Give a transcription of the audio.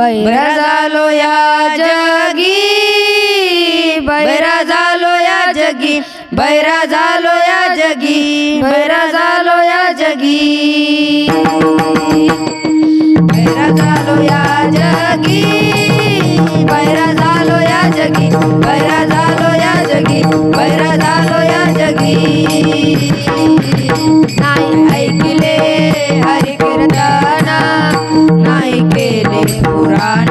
बैरा झालो या जगी, बैरा झालो या जगी, बैरा झालो या जगी, बैरा झालो या जगी, बैरा झालो या जगी, बैरा झालो या जगी, बैरा झालो या जगी, बैरा झालो या जगी. नाही ऐकले हरी कीर्तन, नाही केले पुराण,